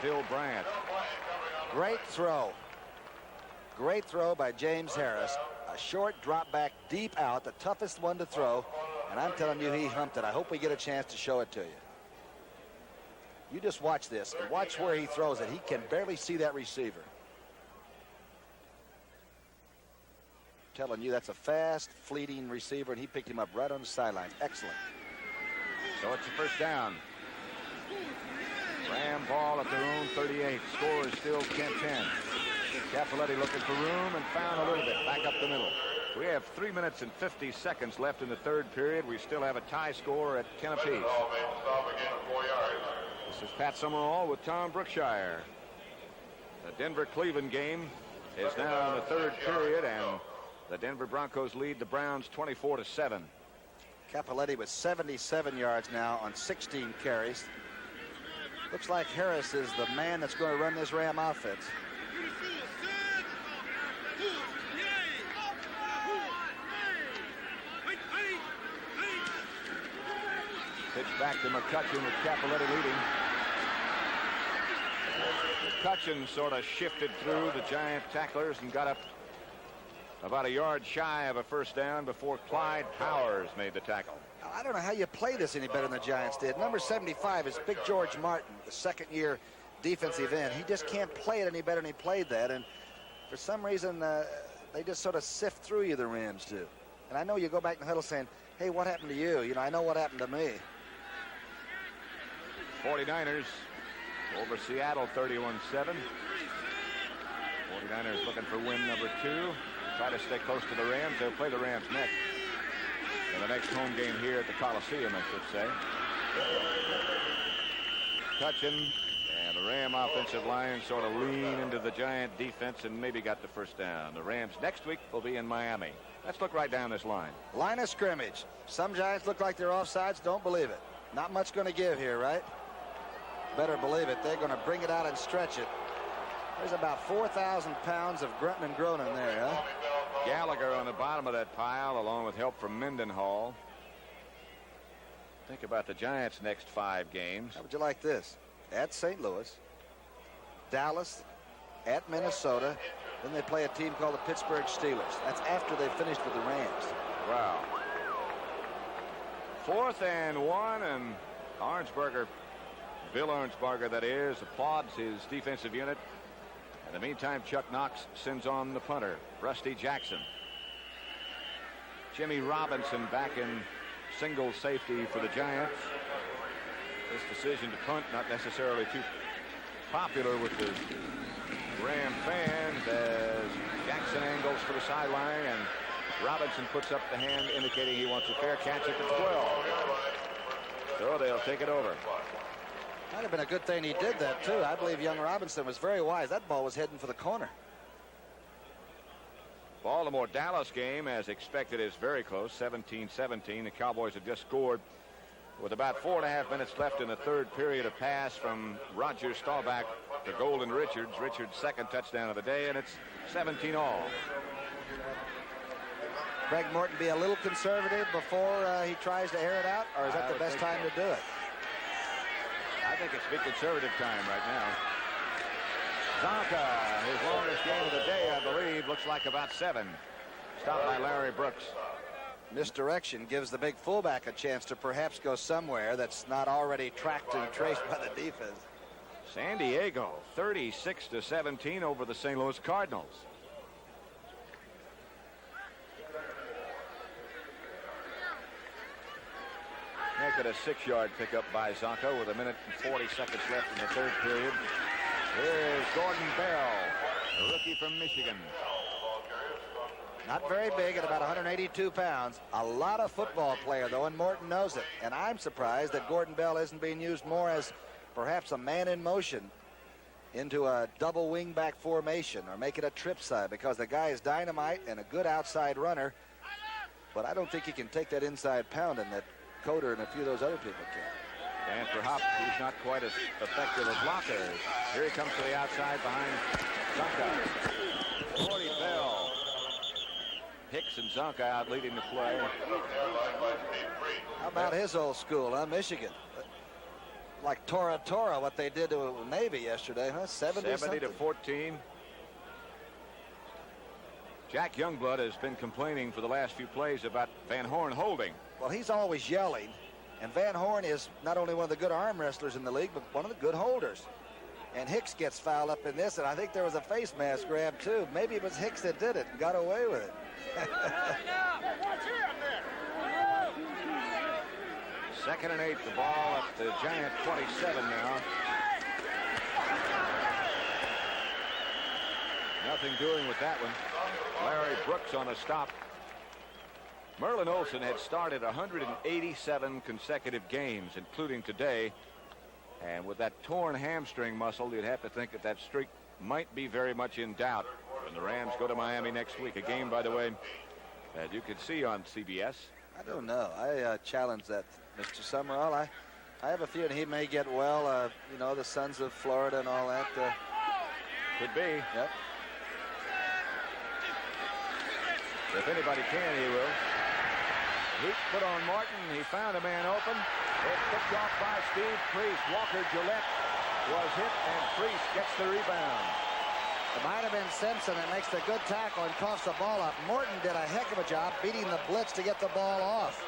Bill Bryant. Great throw. Great throw by James Harris. A short drop back deep out, the toughest one to throw. And I'm telling you, he humped it. I hope we get a chance to show it to you. You just watch this and watch where he throws it. He can barely see that receiver. Telling you, that's a fast, fleeting receiver, and he picked him up right on the sidelines. Excellent. So it's a first down. Ram ball at their own 38. Score is still 10-10. Cappelletti looking for room and found a little bit back up the middle. We have 3 minutes and 50 seconds left in the third period. We still have a tie score at 10 apiece. This is Pat Summerall with Tom Brookshire. The Denver-Cleveland game is now in the third period, and the Denver Broncos lead the Browns 24-7. Cappelletti with 77 yards now on 16 carries. Looks like Harris is the man that's going to run this Ram offense. Pitch back to McCutcheon with Cappelletti leading. McCutcheon sort of shifted through the Giant tacklers and got up about a yard shy of a first down before Clyde Powers made the tackle. I don't know how you play this any better than the Giants did. Number 75 is Big George Martin, the second-year defensive end. He just can't play it any better than he played that. And for some reason, they just sort of sift through you, the Rams do. And I know you go back in the huddle saying, hey, what happened to you? You know, I know what happened to me. 49ers over Seattle 31-7. 49ers looking for win number 2. Try to stay close to the Rams. They'll play the Rams next. In the next home game here at the Coliseum, I should say. Cutchin and the Ram offensive line sort of lean into the Giant defense and maybe got the first down. The Rams next week will be in Miami. Let's look right down this line. Line of scrimmage. Some Giants look like they're offsides. Don't believe it. Not much going to give here, right? Better believe it. They're going to bring it out and stretch it. There's about 4,000 pounds of grunting and groaning there, huh? Gallagher on the bottom of that pile, along with help from Mendenhall. Think about the Giants' next 5 games. How would you like this? At St. Louis, Dallas, at Minnesota, then they play a team called the Pittsburgh Steelers. That's after they finished with the Rams. Wow. 4th and 1, and Arnsberger, Bill Arnsberger, that is, applauds his defensive unit. In the meantime, Chuck Knox sends on the punter, Rusty Jackson. Jimmy Robinson back in single safety for the Giants. This decision to punt not necessarily too popular with the Ram fans as Jackson angles for the sideline and Robinson puts up the hand indicating he wants a fair catch at the 12. So they'll take it over. Might have been a good thing he did that, too. I believe young Robinson was very wise. That ball was heading for the corner. Baltimore-Dallas game, as expected, is very close, 17-17. The Cowboys have just scored with about 4.5 minutes left in the third period. A pass from Roger Staubach to Golden Richards. Richards' second touchdown of the day, and it's 17-all. Greg Morton be a little conservative before he tries to air it out, or is that the best time to do it? I think it's big conservative time right now. Zonka, his longest game of the day, I believe, looks like about 7. Stopped by Larry Brooks. Misdirection gives the big fullback a chance to perhaps go somewhere that's not already tracked and traced by the defense. San Diego, 36-17 over the St. Louis Cardinals. Make it a 6-yard pickup by Zonka with 1 minute and 40 seconds left in the third period. Here's Gordon Bell, a rookie from Michigan. Not very big at about 182 pounds. A lot of football player, though, and Morton knows it. And I'm surprised that Gordon Bell isn't being used more as perhaps a man in motion into a double wingback formation or make it a trip side, because the guy is dynamite and a good outside runner. But I don't think he can take that inside pounding that Coder and a few of those other people can. And for Hop, he's not quite as effective a blocker. Here he comes to the outside behind Zonka. Gordy Bell. Hicks and Zonka out leading the play. How about his old school, huh? Michigan. like Tora what they did to Navy yesterday, huh? 70 to 14. Jack Youngblood has been complaining for the last few plays about Van Horn holding. Well, he's always yelling, and Van Horn is not only one of the good arm wrestlers in the league, but one of the good holders. And Hicks gets fouled up in this, and I think there was a face mask grab too. Maybe it was Hicks that did it and got away with it. Second and 8, the ball at the Giant 27 now. Nothing doing with that one. Larry Brooks on a stop. Merlin Olsen had started 187 consecutive games, including today. And with that torn hamstring muscle, you'd have to think that that streak might be very much in doubt when the Rams go to Miami next week. A game, by the way, that you could see on CBS. I don't know. I challenge that, Mr. Summerall. I have a feeling he may get well. You know, the Sons of Florida and all that. Could be. Yep. If anybody can, he will. He put on Martin. He found a man open. It's picked off by Steve Priest. Walker Gillette was hit, and Priest gets the rebound. It might have been Simpson that makes the good tackle and coughs the ball up. Morton did a heck of a job beating the blitz to get the ball off.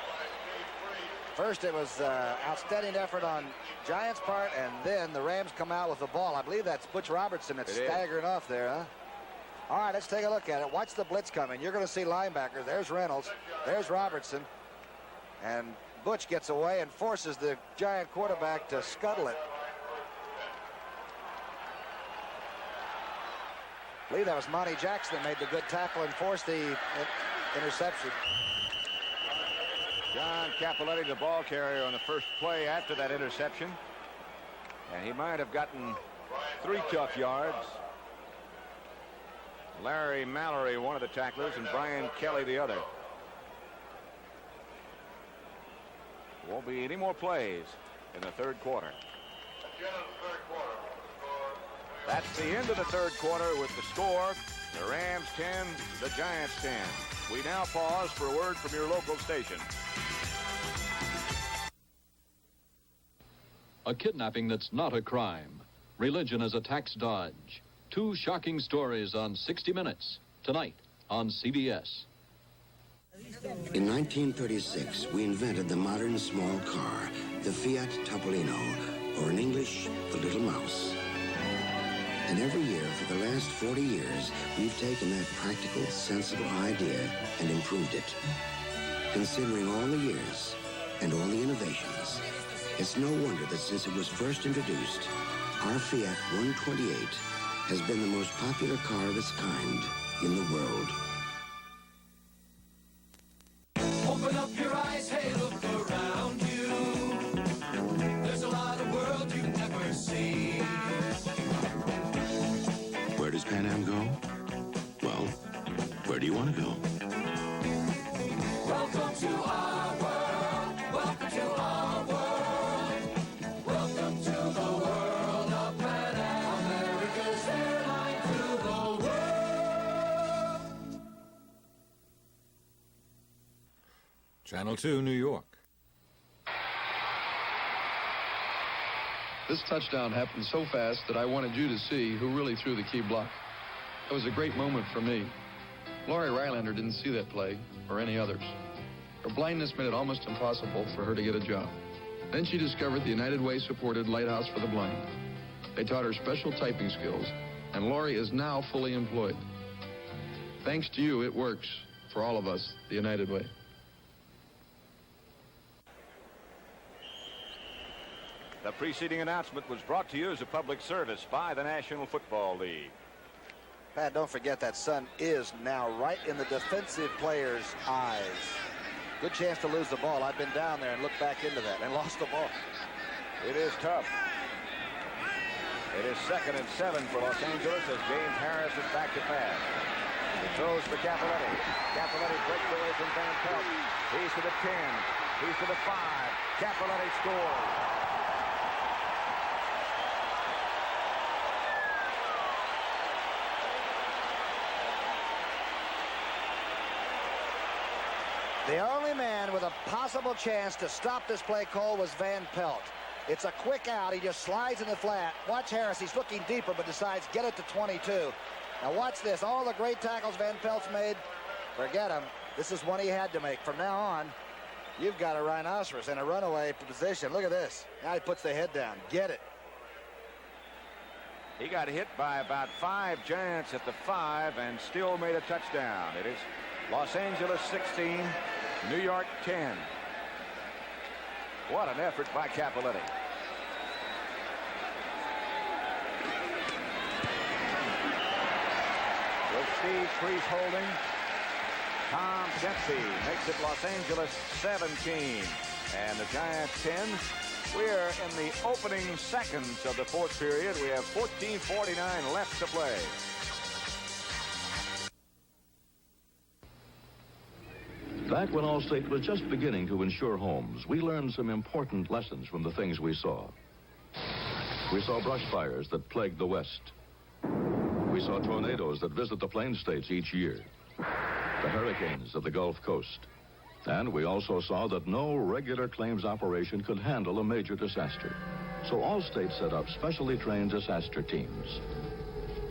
First, it was outstanding effort on Giants' part, and then the Rams come out with the ball. I believe that's Butch Robertson that's staggering off there, huh? All right, let's take a look at it. Watch the blitz coming. You're going to see linebackers. There's Reynolds. There's Robertson. And Butch gets away and forces the Giant quarterback to scuttle it. I believe that was Monty Jackson that made the good tackle and forced the interception. John Capoletti, the ball carrier on the first play after that interception. And he might have gotten 3 tough yards. Larry Mallory, one of the tacklers, and Brian Kelly, the other. Won't be any more plays in the third quarter. That's the end of the third quarter with the score. The Rams 10, the Giants 10. We now pause for a word from your local station. A kidnapping that's not a crime. Religion as a tax dodge. 2 shocking stories on 60 Minutes, tonight on CBS. In 1936, we invented the modern small car, the Fiat Topolino, or in English, the Little Mouse. And every year for the last 40 years, we've taken that practical, sensible idea and improved it. Considering all the years and all the innovations, it's no wonder that since it was first introduced, our Fiat 128 has been the most popular car of its kind in the world. Open up your eyes, hey, look around you. There's a lot of world you've never seen. Where does Pan Am go? Well, where do you want to go? Welcome to our world. Welcome to our world. Welcome to the world of Pan Am, America's airline to the world. Channel 2, New York. This touchdown happened so fast that I wanted you to see who really threw the key block. It was a great moment for me. Lori Rylander didn't see that play, or any others. Her blindness made it almost impossible for her to get a job. Then she discovered the United Way-supported Lighthouse for the Blind. They taught her special typing skills, and Lori is now fully employed. Thanks to you, it works for all of us, the United Way. The preceding announcement was brought to you as a public service by the National Football League. Pat, don't forget that sun is now right in the defensive player's eyes. Good chance to lose the ball. I've been down there and looked back into that and lost the ball. It is tough. It is 2nd and 7 for Los Angeles as James Harris is back to pass. He throws for Capoletti. Capoletti breaks away from Van Pelt. He's to the 10. He's to the 5. Capoletti scores. The only man with a possible chance to stop this play call was Van Pelt. It's a quick out. He just slides in the flat. Watch Harris. He's looking deeper, but decides get it to 22. Now watch this. All the great tackles Van Pelt's made, forget him. This is one he had to make. From now on, you've got a rhinoceros in a runaway position. Look at this. Now he puts the head down. Get it. He got hit by about 5 Giants at the 5 and still made a touchdown. It is Los Angeles 16, New York 10. What an effort by Cappelletti. With Steve Priest holding, Tom Dempsey makes it Los Angeles 17 and the Giants 10. We're in the opening seconds of the fourth period. We have 14:49 left to play. Back when Allstate was just beginning to insure homes, we learned some important lessons from the things we saw. We saw brush fires that plagued the West. We saw tornadoes that visit the Plain States each year. The hurricanes of the Gulf Coast. And we also saw that no regular claims operation could handle a major disaster. So Allstate set up specially trained disaster teams,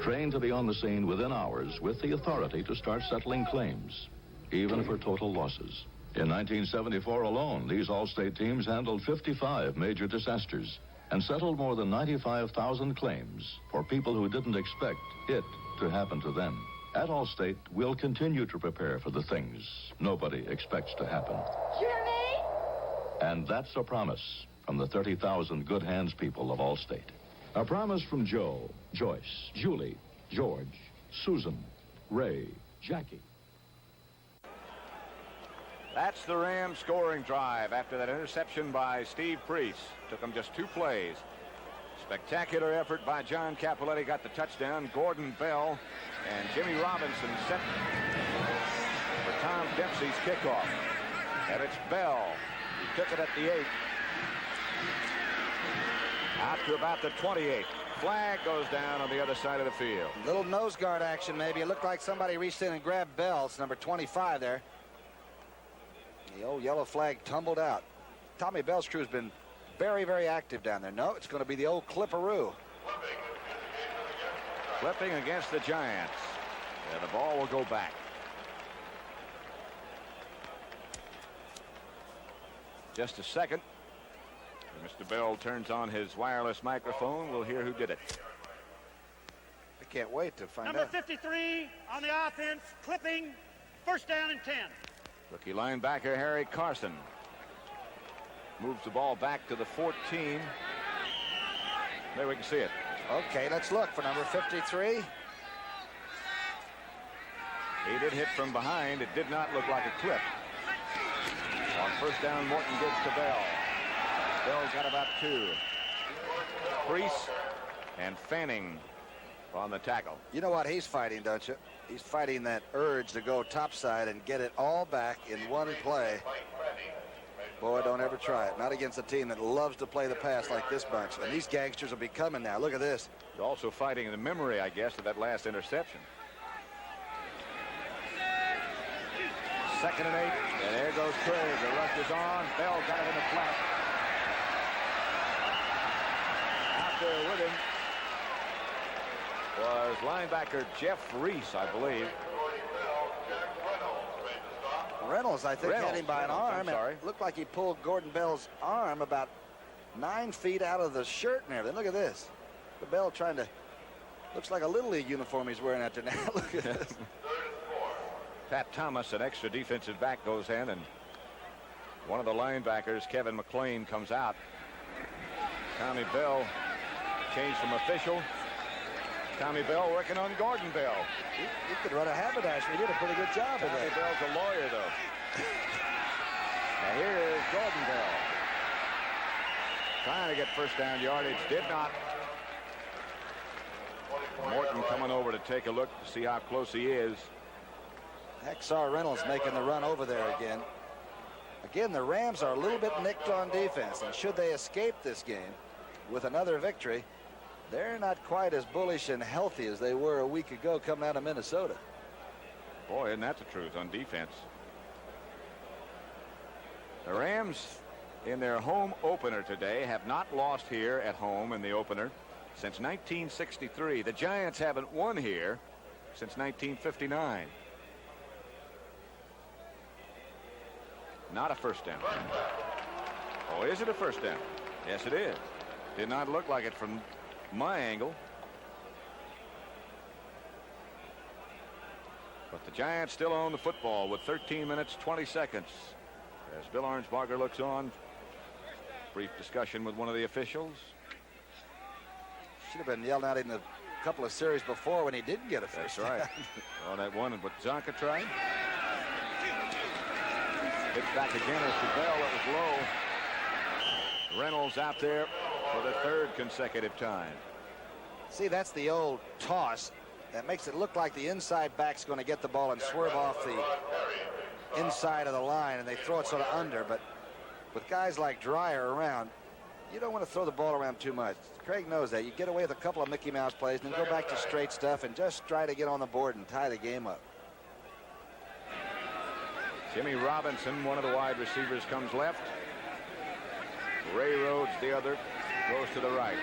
trained to be on the scene within hours with the authority to start settling claims, even for total losses. In 1974 alone, these Allstate teams handled 55 major disasters and settled more than 95,000 claims for people who didn't expect it to happen to them. At Allstate, we'll continue to prepare for the things nobody expects to happen. Jimmy? And that's a promise from the 30,000 good hands people of Allstate. A promise from Joe, Joyce, Julie, George, Susan, Ray, Jackie. That's the Rams scoring drive after that interception by Steve Priest. Took them just 2 plays. Spectacular effort by John Cappelletti. Got the touchdown. Gordon Bell and Jimmy Robinson set for Tom Dempsey's kickoff. And it's Bell. He took it at the 8. Out to about the 28. Flag goes down on the other side of the field. Little nose guard action maybe. It looked like somebody reached in and grabbed Bell. It's number 25 there. The old yellow flag tumbled out. Tommy Bell's crew's been very, very active down there. No, it's going to be the old Clipperoo. Flipping against the Giants. And the ball will go back. Just a second. Mr. Bell turns on his wireless microphone. We'll hear who did it. I can't wait to find Number out. 53 on the offense, clipping, first down and 10. Rookie linebacker Harry Carson moves the ball back to the 14. There we can see it. Okay, let's look for number 53. He did hit from behind. It did not look like a clip. On first down, Morton gives to Bell. Bell's got about 2. Priest and Fanning on the tackle. You know what he's fighting, don't you? He's fighting that urge to go topside and get it all back in one play. Boy, don't ever try it. Not against a team that loves to play the pass like this bunch. And these gangsters will be coming now. Look at this. He's also fighting the memory, I guess, of that last interception. 2nd and 8. And there goes Craig. The rush is on. Bell got it in the flat. Out there with him was linebacker Jeff Reese, I believe. Reynolds, I think, had him by an arm. I'm sorry. It looked like he pulled Gordon Bell's arm about 9 feet out of the shirt and everything. Look at this. The Bell trying to, looks like a Little League uniform he's wearing out there now. Look at this. Pat Thomas, an extra defensive back, goes in, and one of the linebackers, Kevin McLean, comes out. Tommy Bell changed from official. Tommy Bell working on Gordon Bell. He could run a haberdashery. He did a pretty good job of Tommy that. Bell's a lawyer, though. Now here is Gordon Bell. Trying to get first down yardage. Did not. Morton coming over to take a look to see how close he is. Hexar Reynolds making the run over there again. Again, the Rams are a little bit nicked on defense, and should they escape this game with another victory, they're not quite as bullish and healthy as they were a week ago coming out of Minnesota. Boy, isn't that the truth on defense. The Rams in their home opener today have not lost here at home in the opener since 1963. The Giants haven't won here since 1959. Not a first down. Oh, is it a first down? Yes, it is. Did not look like it from my angle. But the Giants still own the football with 13 minutes 20 seconds. As Bill Arnsparger looks on, brief discussion with one of the officials. Should have been yelled at in a couple of series before when he didn't get a first. That's right. On that one, but Zonka tried. Hits back again as to Bell. It was low. Reynolds out there for the third consecutive time. See, that's the old toss that makes it look like the inside back's going to get the ball and swerve off the inside of the line, and they throw it sort of under. But with guys like Dreyer around, you don't want to throw the ball around too much. Craig knows that. You get away with a couple of Mickey Mouse plays and then go back to straight stuff and just try to get on the board and tie the game up. Jimmy Robinson, one of the wide receivers, comes left. Ray Rhodes, the other, goes to the right.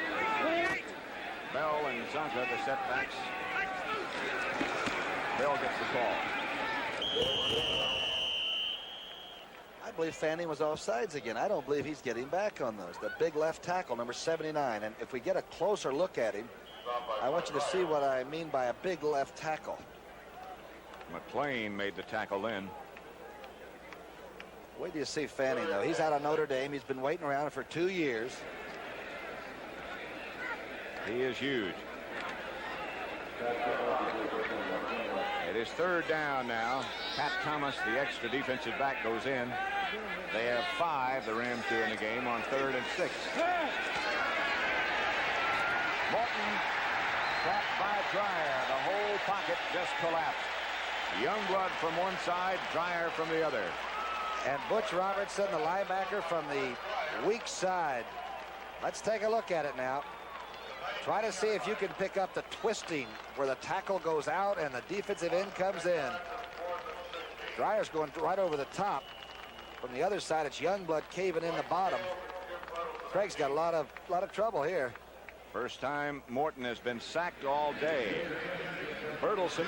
Bell and Zonka, the setbacks. Bell gets the call. I believe Fanning was offsides again. I don't believe he's getting back on those. The big left tackle, number 79. And if we get a closer look at him, I want you to see what I mean by a big left tackle. McLean made the tackle then. Wait till you see Fanning, though. He's out of Notre Dame. He's been waiting around for 2 years. He is huge. It is third down now. Pat Thomas, the extra defensive back, goes in. They have 5, the Rams do, in the game on 3rd and 6. Morton trapped by Dreyer. The whole pocket just collapsed. Youngblood from one side, Dreyer from the other. And Butch Robertson, the linebacker from the weak side. Let's take a look at it now. Try to see if you can pick up the twisting where the tackle goes out and the defensive end comes in. Dreyer's going right over the top. From the other side, it's Youngblood caving in the bottom. Craig's got a lot of trouble here. First time Morton has been sacked all day. Bertelson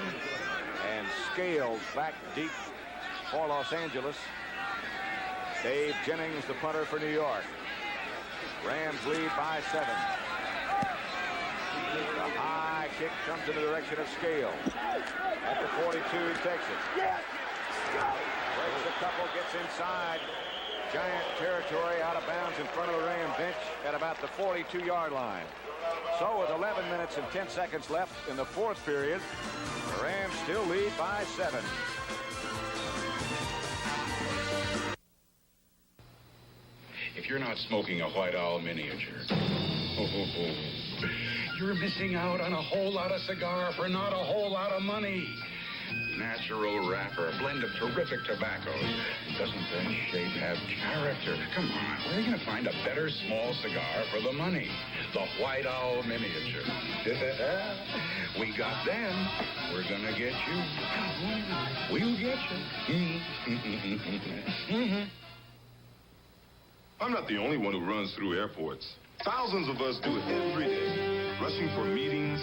and Scales back deep for Los Angeles. Dave Jennings, the punter for New York. Rams lead by 7. The high kick comes in the direction of Scales. At the 42, he takes it. Breaks a couple, gets inside. Giant territory, out of bounds in front of the Ram bench at about the 42-yard line. So with 11 minutes and 10 seconds left in the 4th period, the Rams still lead by 7. If you're not smoking a White Owl miniature, you're missing out on a whole lot of cigar for not a whole lot of money. Natural wrapper, a blend of terrific tobaccos. Doesn't that shape have character? Come on, where are you going to find a better small cigar for the money? The White Owl miniature. We got them. We're going to get you. We'll get you. I'm not the only one who runs through airports. Thousands of us do it every day. Rushing for meetings,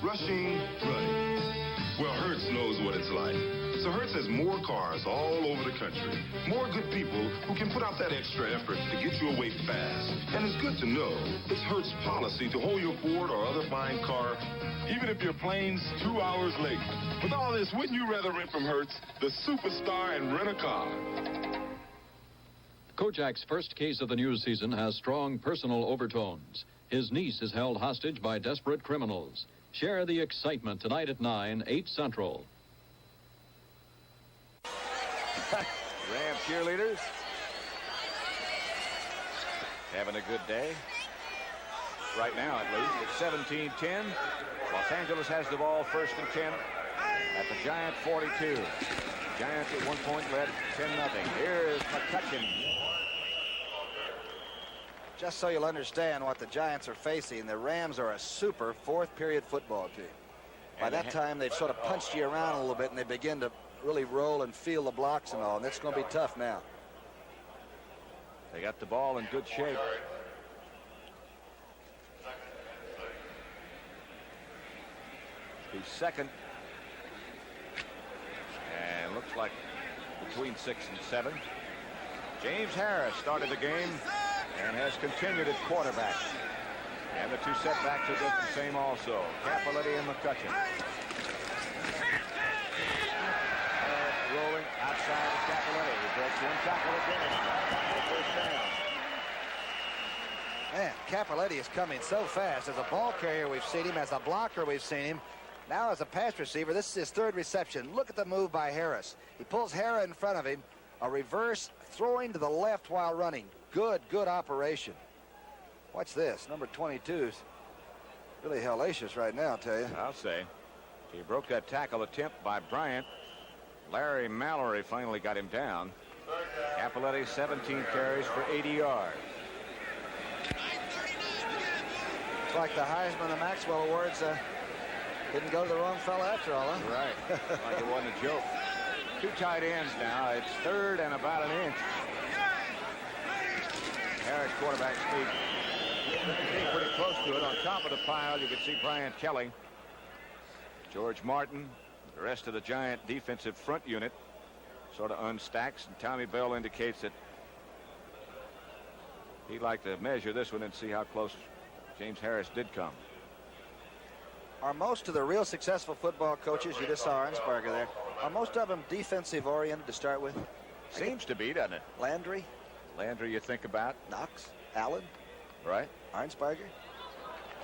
rushing, running. Well, Hertz knows what it's like. So Hertz has more cars all over the country. More good people who can put out that extra effort to get you away fast. And it's good to know it's Hertz policy to hold your Ford or other fine car, even if your plane's 2 hours late. With all this, wouldn't you rather rent from Hertz, the superstar, and rent a car? Kojak's first case of the news season has strong personal overtones. His niece is held hostage by desperate criminals. Share the excitement tonight at 9, 8 Central. Ram cheerleaders having a good day. Right now, at least. It's 17-10. Los Angeles has the ball 1st and 10 at the Giant 42. Giants at one point led 10-0. Here is McCutcheon. Just so you'll understand what the Giants are facing, the Rams are a super 4th period football team. By that time, they've sort of punched you around a little bit, and they begin to really roll and feel the blocks and all, and it's going to be tough now. They got the ball in good shape. He's second. And looks like between 6 and 7. James Harris started the game and has continued at quarterback. And the two setbacks are just the same also. Capiletti and McCutcheon. Rolling outside of Capiletti. He breaks one tackle again. First down. Man, Capiletti is coming so fast. As a ball carrier, we've seen him. As a blocker, we've seen him. Now as a pass receiver, this is his third reception. Look at the move by Harris. He pulls Hara in front of him. A reverse, throwing to the left while running. Good operation. Watch this. Number 22's really hellacious right now, I'll tell you. I'll say. He broke that tackle attempt by Bryant. Larry Mallory finally got him down. Capiletti 17 carries for 80 yards. It's like the Heisman and Maxwell Awards didn't go to the wrong fella after all, huh? Right. Like it wasn't a joke. Two tight ends now. It's third and about an inch. Harris quarterback speak. Getting pretty close to it. On top of the pile, you can see Brian Kelly. George Martin, the rest of the Giant defensive front unit sort of unstacks, and Tommy Bell indicates that he'd like to measure this one and see how close James Harris did come. Are most of the real successful football coaches, you just saw Arnsparger there, are most of them defensive oriented to start with? Seems to be, doesn't it? Landry, you think about. Knox, Allen, right? Arnsparger.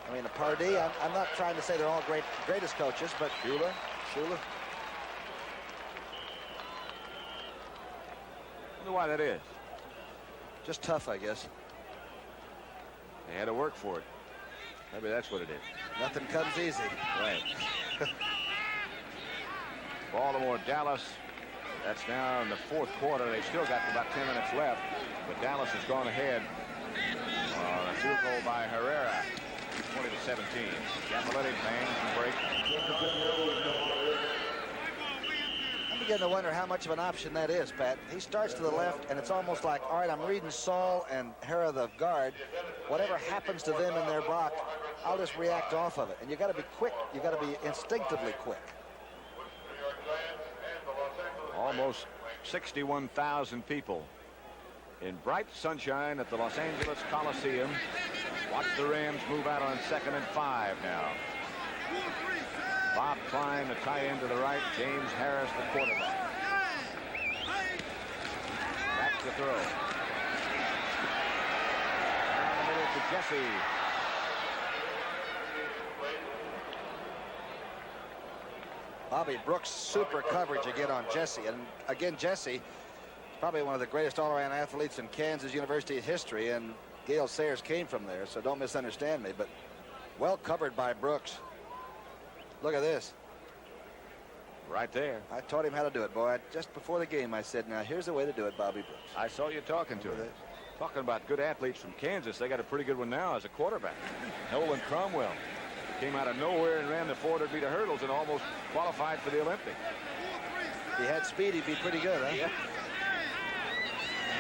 I mean, the Pardee, I'm not trying to say they're all greatest coaches, but Shula. Wonder why that is. Just tough, I guess. They had to work for it. Maybe that's what it is. Nothing comes easy. Right. Baltimore, Dallas. That's now in the fourth quarter. They've still got about 10 minutes left, but Dallas has gone ahead on a field goal by Herrera, 20-17. Capiletti bangs and break. I'm beginning to wonder how much of an option that is, Pat. He starts to the left, and it's almost like, all right, I'm reading Saul and Hara, the guard. Whatever happens to them in their block, I'll just react off of it. And you got to be quick. You got to be instinctively quick. Almost 61,000 people in bright sunshine at the Los Angeles Coliseum. Watch the Rams move out on 2nd and 5 now. Bob Klein, the tight end to the right. James Harris, the quarterback. Back to throw. Down the middle to Jesse. Bobby Brooks, super coverage again on Jesse. And again, Jesse, probably one of the greatest all-around athletes in Kansas University history. And Gale Sayers came from there, so don't misunderstand me. But well covered by Brooks. Look at this. Right there. I taught him how to do it, boy. Just before the game, I said, now here's the way to do it, Bobby Brooks. I saw you talking to him. Talking about good athletes from Kansas. They got a pretty good one now as a quarterback. Nolan Cromwell. Came out of nowhere and ran the 400-meter hurdles and almost qualified for the Olympics. If he had speed, he'd be pretty good, huh? Yeah.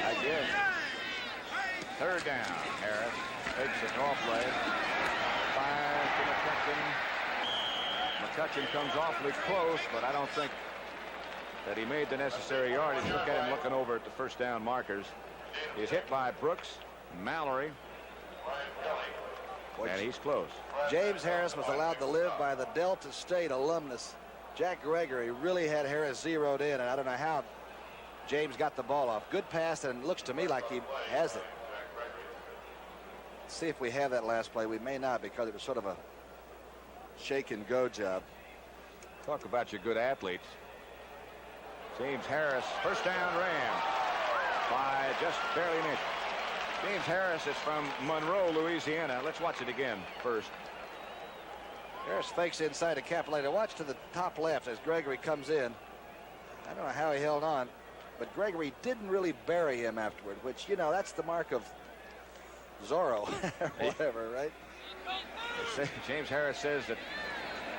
I guess. Third down. Harris takes it off play. Fires to McCutcheon. McCutcheon comes awfully close, but I don't think that he made the necessary yardage. Look at him looking over at the first down markers. He's hit by Brooks, Mallory, and he's close. James Harris was allowed to live by the Delta State alumnus Jack Gregory. Really had Harris zeroed in, and I don't know how James got the ball off. Good pass, and it looks to me like he has it. Let's see if we have that last play. We may not, because it was sort of a shake and go job. Talk about your good athletes. James Harris, first down Rams by just barely an inch. James Harris is from Monroe, Louisiana. Let's watch it again first. Harris fakes inside to Capiletti. Watch to the top left as Gregory comes in. I don't know how he held on, but Gregory didn't really bury him afterward, which, you know, that's the mark of Zorro or whatever, right? James Harris says that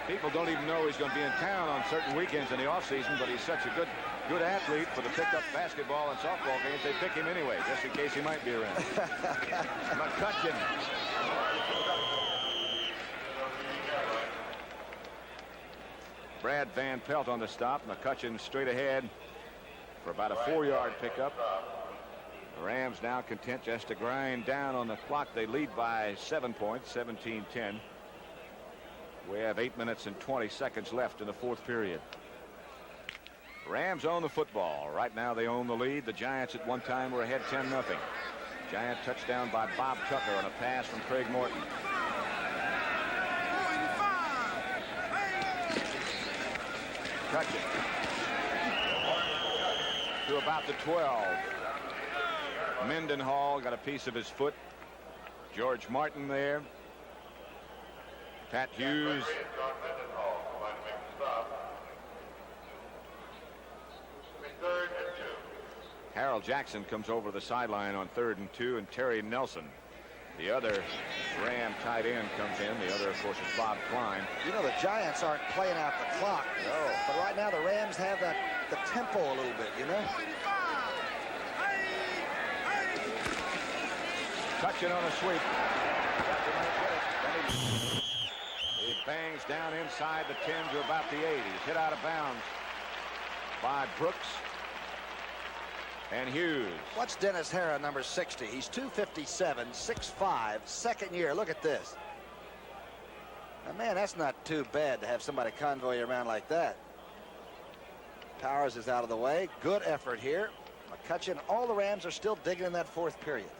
people don't even know he's going to be in town on certain weekends in the offseason, but he's such a good good athlete for the pickup basketball and softball games. They pick him anyway, just in case he might be around. McCutcheon. Brad Van Pelt on the stop. McCutcheon straight ahead for about a 4-yard pickup. The Rams now content just to grind down on the clock. They lead by 7 points, 17-10. We have 8 minutes and 20 seconds left in the fourth period. Rams own the football. Right now they own the lead. The Giants at one time were ahead 10-0. Giant touchdown by Bob Tucker on a pass from Craig Morton. McCutcheon to about the 12. Mendenhall got a piece of his foot. George Martin there. Pat Hughes. Harold Jackson comes over the sideline on 3rd and 2, and Terry Nelson, the other Ram tight end, comes in. The other, of course, is Bob Klein. You know, the Giants aren't playing out the clock. No. But right now the Rams have the tempo a little bit, you know. Touching on a sweep. He bangs down inside the 10 to about the 8. He's hit out of bounds by Brooks and Hughes. What's Dennis Hara, number 60? He's 257, 6'5", second year. Look at this. Now, man, that's not too bad to have somebody convoy you around like that. Powers is out of the way. Good effort here. McCutcheon, all the Rams are still digging in that fourth period.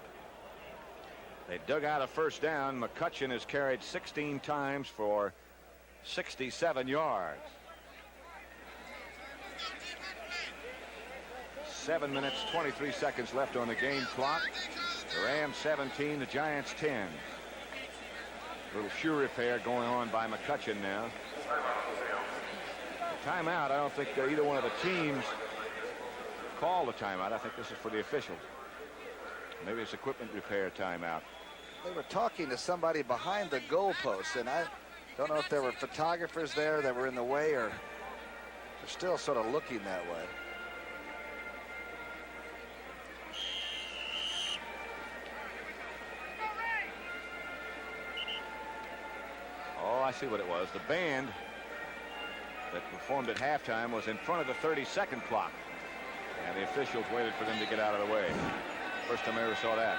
They dug out a first down. McCutcheon has carried 16 times for 67 yards. 7 minutes, 23 seconds left on the game clock. The Rams 17, the Giants 10. Little shoe repair going on by McCutcheon now. The timeout, I don't think either one of the teams called the timeout. I think this is for the officials. Maybe it's equipment repair timeout. They were talking to somebody behind the goalpost, and I don't know if there were photographers there that were in the way, or they're still sort of looking that way. Oh, I see what it was. The band that performed at halftime was in front of the 30-second clock, and the officials waited for them to get out of the way. First time I ever saw that.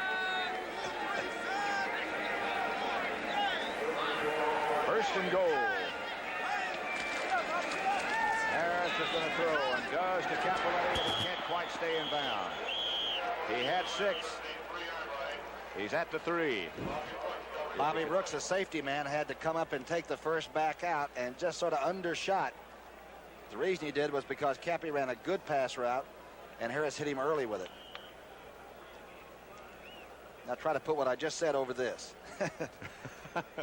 First and goal. Harris is going to throw and does to Capoletti, and he can't quite stay in bounds. He had 6. He's at the 3. Bobby Brooks, the safety man, had to come up and take the first back out and just sort of undershot. The reason he did was because Cappy ran a good pass route and Harris hit him early with it. Now try to put what I just said over this.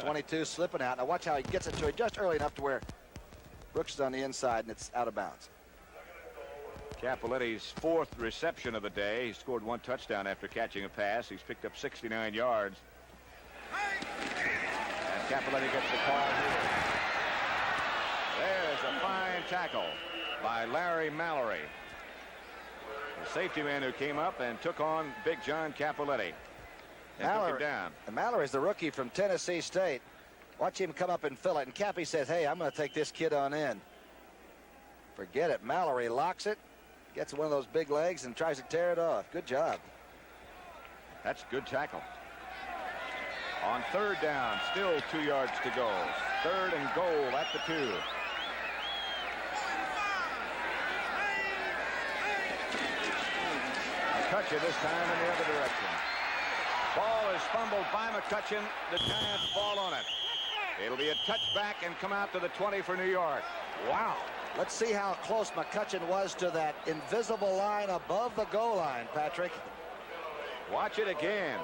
22 slipping out. Now watch how he gets it to him just early enough to where Brooks is on the inside and it's out of bounds. Capoletti's 4th reception of the day. He scored 1 touchdown after catching a pass. He's picked up 69 yards. And Capoletti gets the call here. There's a fine tackle by Larry Mallory, the safety man who came up and took on Big John Capoletti. And took him down. And Mallory's the rookie from Tennessee State. Watch him come up and fill it. And Cappy says, hey, I'm going to take this kid on in. Forget it. Mallory locks it, gets one of those big legs, and tries to tear it off. Good job. That's good tackle. On 3rd down, still 2 yards to go. 3rd and goal at the 2. McCutcheon this time in the other direction. Ball is fumbled by McCutcheon. The Giants fall on it. It'll be a touchback and come out to the 20 for New York. Wow. Let's see how close McCutcheon was to that invisible line above the goal line, Patrick. Watch it again.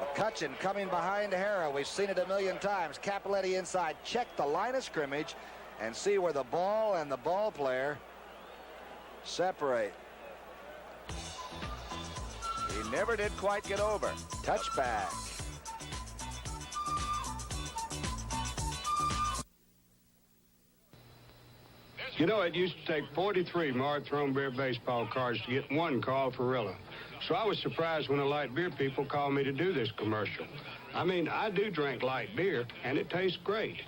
McCutcheon coming behind Hara. We've seen it a million times. Capoletti inside. Check the line of scrimmage and see where the ball and the ball player separate. He never did quite get over. Touchback. This You know, it used to take 43 marked throne beer baseball cards to get one call for Rilla. So I was surprised when the light beer people called me to do this commercial. I mean, I do drink light beer, and it tastes great.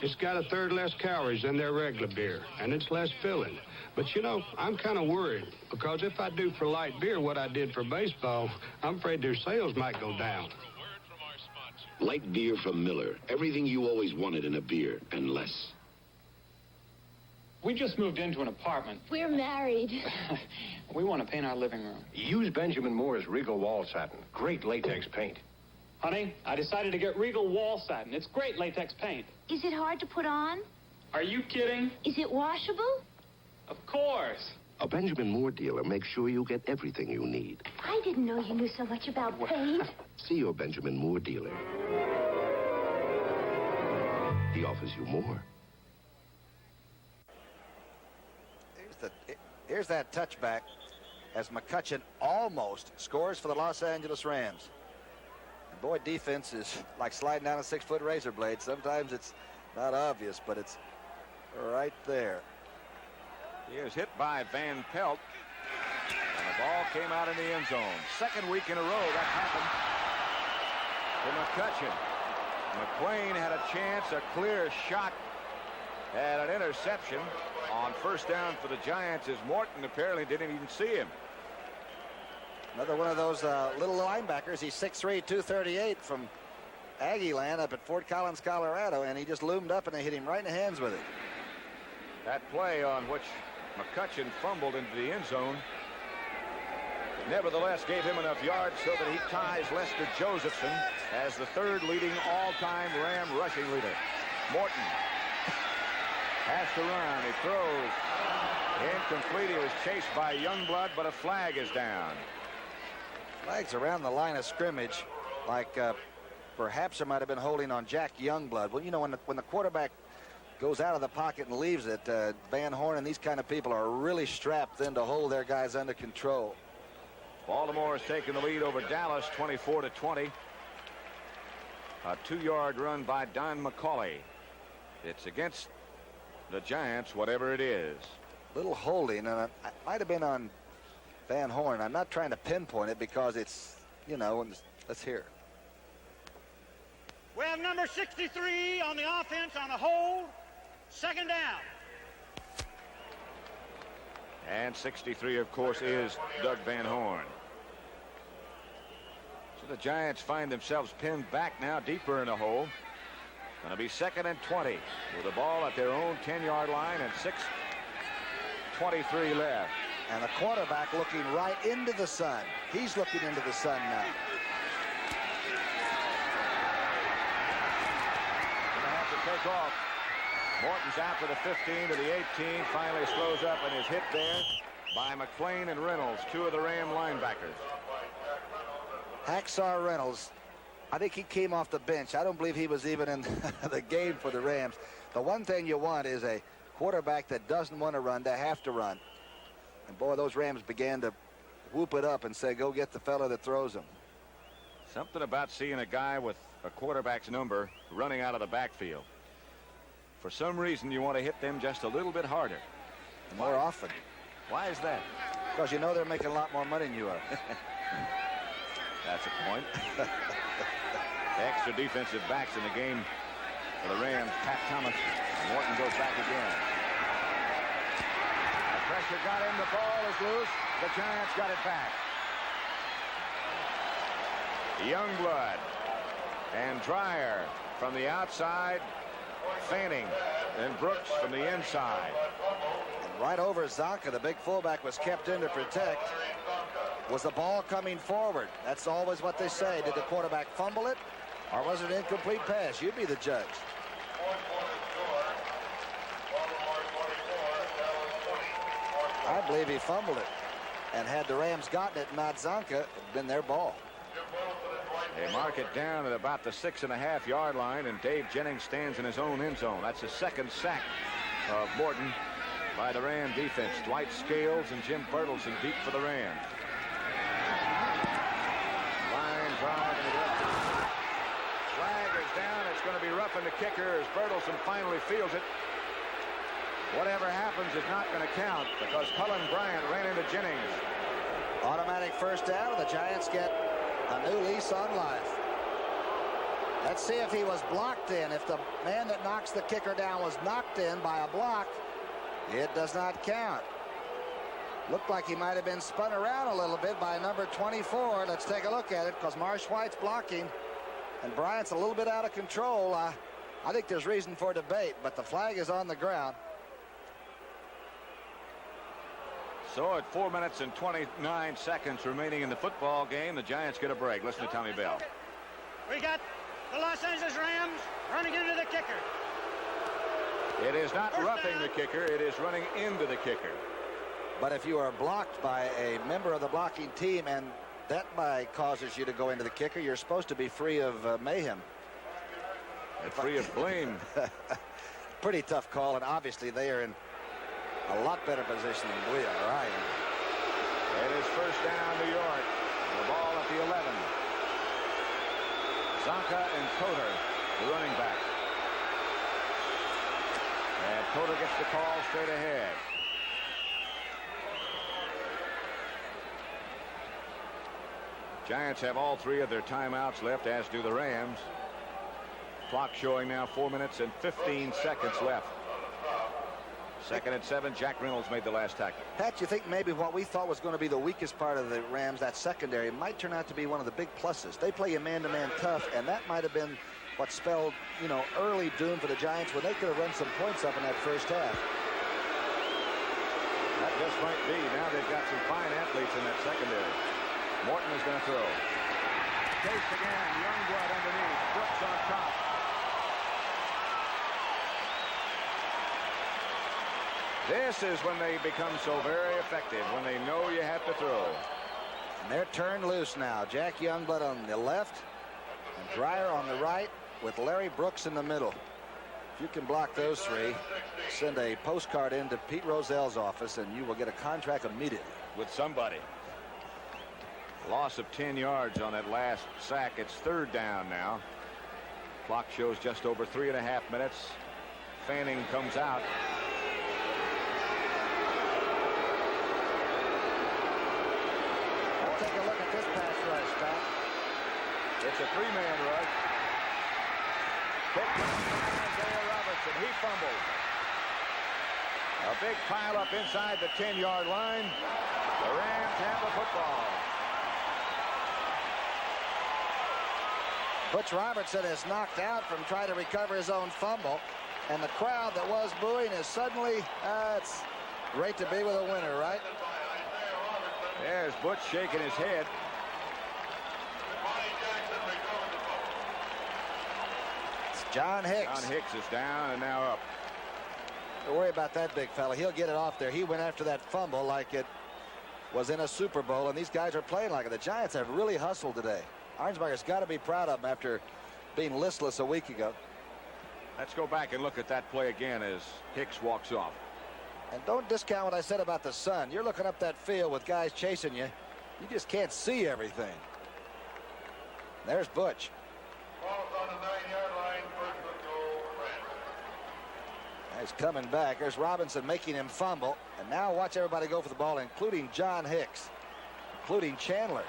It's got a third less calories than their regular beer, and it's less filling. But, you know, I'm kind of worried, because if I do for light beer what I did for baseball, I'm afraid their sales might go down. Light beer from Miller. Everything you always wanted in a beer, and less. We just moved into an apartment. We're married. We want to paint our living room. Use Benjamin Moore's Regal Wall Satin. Great latex paint. Honey, I decided to get Regal Wall Satin. It's great latex paint. Is it hard to put on? Are you kidding? Is it washable? Of course. A Benjamin Moore dealer makes sure you get everything you need. I didn't know you knew so much about paint. See your Benjamin Moore dealer. He offers you more. Here's that touchback as McCutcheon almost scores for the Los Angeles Rams. And boy, defense is like sliding down a 6-foot razor blade. Sometimes it's not obvious, but it's right there. He is hit by Van Pelt, and the ball came out in the end zone. Second week in a row that happened to McCutcheon. McQueen had a chance, a clear shot at an interception on first down for the Giants, as Morton apparently didn't even see him. Another one of those little linebackers. He's 6'3", 238 from Aggie land up at Fort Collins, Colorado, and he just loomed up and they hit him right in the hands with it. That play on which McCutcheon fumbled into the end zone nevertheless gave him enough yards so that he ties Lester Josephson as the third leading all-time Ram rushing leader. Morton has to run. He throws incomplete. He was chased by Youngblood, but a flag is down. Flags around the line of scrimmage, like perhaps there might have been holding on Jack Youngblood. Well, you know, when the quarterback goes out of the pocket and leaves it, Van Horn and these kind of people are really strapped in to hold their guys under control. Baltimore has taken the lead over Dallas 24-20. A 2-yard run by Don McCauley. It's against the Giants, whatever it is. Little holding, and it might have been on Van Horn. I'm not trying to pinpoint it because it's, you know, let's hear it. We have number 63 on the offense on a hold. Second down. And 63, of course, is Doug Van Horn. So the Giants find themselves pinned back now deeper in the hole. Going to be 2nd and 20 with the ball at their own 10-yard line and 6:23 left. And the quarterback looking right into the sun. He's looking into the sun now. Going to have to take off. Morton's after the 15 to the 18. Finally slows up and is hit there by McClain and Reynolds, two of the Ram linebackers. Hacksaw Reynolds, I think he came off the bench. I don't believe he was even in the game for the Rams. The one thing you want is a quarterback that doesn't want to run to have to run. And boy, those Rams began to whoop it up and say, go get the fella that throws them. Something about seeing a guy with a quarterback's number running out of the backfield. For some reason, you want to hit them just a little bit harder. More often. Why is that? Because you know they're making a lot more money than you are. That's a point. Extra defensive backs in the game for the Rams. Pat Thomas. Morton goes back again. The pressure got him. The ball is loose. The Giants got it back. Youngblood and Dreyer from the outside. Fanning and Brooks from the inside. And right over Zonka, the big fullback, was kept in to protect. Was the ball coming forward? That's always what they say. Did the quarterback fumble it, or was it an incomplete pass? You'd be the judge. I believe he fumbled it. And had the Rams gotten it, not Zonka, it had been their ball. They mark it down at about the 6.5-yard line, and Dave Jennings stands in his own end zone. That's the second sack of Morton by the Ram defense. Dwight Scales and Jim Bertelsen deep for the Rams. Line drive in the direction. Flag is down. It's going to be roughing the kicker as Bertelsen finally feels it. Whatever happens is not going to count because Cullen Bryant ran into Jennings. Automatic first down. The Giants get a new lease on life. Let's see if he was blocked in. If the man that knocks the kicker down was knocked in by a block, it does not count. Looked like he might have been spun around a little bit by number 24. Let's take a look at it because Marsh White's blocking and Bryant's a little bit out of control. I think there's reason for debate, but the flag is on the ground. So at 4 minutes and 29 seconds remaining in the football game, the Giants get a break. Listen to Tommy Bell. We got the Los Angeles Rams running into the kicker. It is not roughing the kicker. It is running into the kicker. But if you are blocked by a member of the blocking team and that causes you to go into the kicker, you're supposed to be free of mayhem. And free of blame. Pretty tough call, and obviously they are in a lot better position than we are. Right. It is first down, New York. The ball at the 11. Zonka and Coder, the running back. And Coder gets the call straight ahead. Giants have all 3 of their timeouts left, as do the Rams. Clock showing now 4 minutes and 15 seconds left. Second and 7. Jack Reynolds made the last tackle. Pat, you think maybe what we thought was going to be the weakest part of the Rams, that secondary, might turn out to be one of the big pluses. They play a man-to-man tough, and that might have been what spelled, early doom for the Giants when they could have run some points up in that first half. That just might be. Now they've got some fine athletes in that secondary. Morton is going to throw. Chase again. Youngblood underneath. Brooks on top. This is when they become so very effective, when they know you have to throw. And they're turned loose now. Jack Youngblood on the left and Dreyer on the right with Larry Brooks in the middle. If you can block those 3, send a postcard into Pete Rozell's office and you will get a contract immediately. With somebody. Loss of 10 yards on that last sack. It's third down now. Clock shows just over 3.5 minutes. Fanning comes out. We'll take a look at this pass rush, Pat. It's a 3-man rush. Picked up by Isaiah Robertson. He fumbles. A big pile up inside the 10-yard line. The Rams have the football. Butch Robertson is knocked out from trying to recover his own fumble. And the crowd that was booing is suddenly, it's great to be with a winner, right? There's Butch shaking his head. It's John Hicks. John Hicks is down and now up. Don't worry about that big fella. He'll get it off there. He went after that fumble like it was in a Super Bowl, and these guys are playing like it. The Giants have really hustled today. Arnsberger's got to be proud of him after being listless a week ago. Let's go back and look at that play again as Hicks walks off. And don't discount what I said about the sun. You're looking up that field with guys chasing you. You just can't see everything. There's Butch. On the 9-yard line, first and goal, Rams. He's coming back. There's Robinson making him fumble. And now watch everybody go for the ball, including John Hicks, including Chandler.